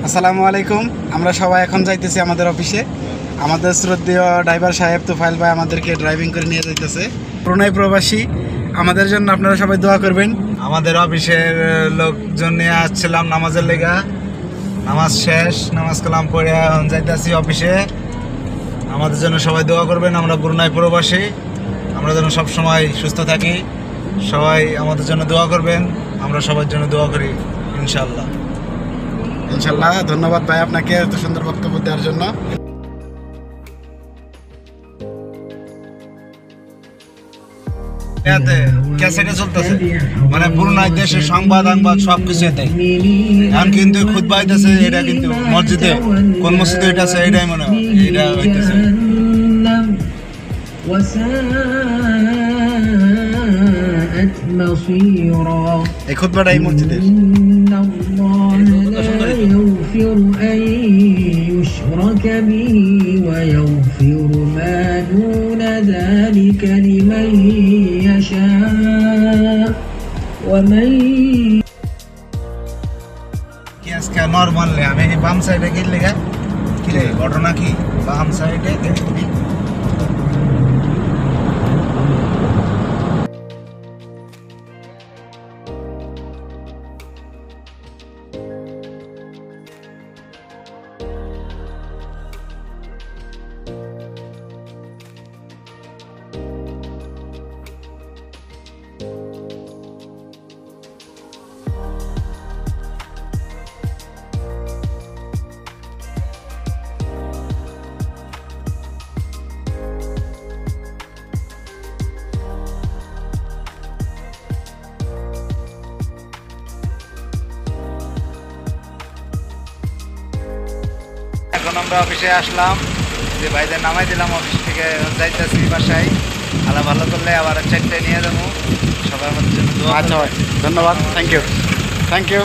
আসসালামু আলাইকুম। আমরা সবাই এখন যাইতেছি আমাদের অফিসে। আমাদের শ্রদ্ধেয় ড্রাইভার সাহেব তুফাইল ভাই আমাদেরকে ড্রাইভিং করে নিয়ে যাইতেছে। প্রণয় প্রবাসী, আমাদের জন্য আপনারা সবাই দোয়া করবেন। আমাদের অফিসের লোকজন নিয়ে আসছিলাম নামাজের লেগা, নামাজ শেষ, নামাজ কালাম পড়ে এখন যাইতেছি অফিসে। আমাদের জন্য সবাই দোয়া করবেন। আমরা ব্রুনাই প্রবাসী, আমরা যেন সবসময় সুস্থ থাকি। সবাই আমাদের জন্য দোয়া করবেন, আমরা সবার জন্য দোয়া করি ইনশাল্লাহ। ইনশাল্লাহ। ধন্যবাদ ভাই আপনাকে এত সুন্দর বক্তব্য দেওয়ার জন্য। ক্যাসেটে চলতেছে, মানে ব্রুনাই দেশের সংবাদ সবকিছু দেয়। এখন কিন্তু খুতবা হইতেছে, এটা কিন্তু মসজিদে, কোন মসজিদে এটা আছে এটাই মনে হয় এটা হইতেছে। এই খুতবাটা এই মসজিদের। কি আজকে নরমাল আমি বাম সাইডে গেলে কি রে ঘটনা কি বাম সাইডে এখন আমরা অফিসে আসলাম, যে ভাইদের নামাই দিলাম অফিস থেকে, যাইতেছি বাসায়। আলা ভালো করলে আবার 4টে নিয়ে যাবো। সবার মধ্যে জন্য আচ্ছা ভাই, ধন্যবাদ। Thank you.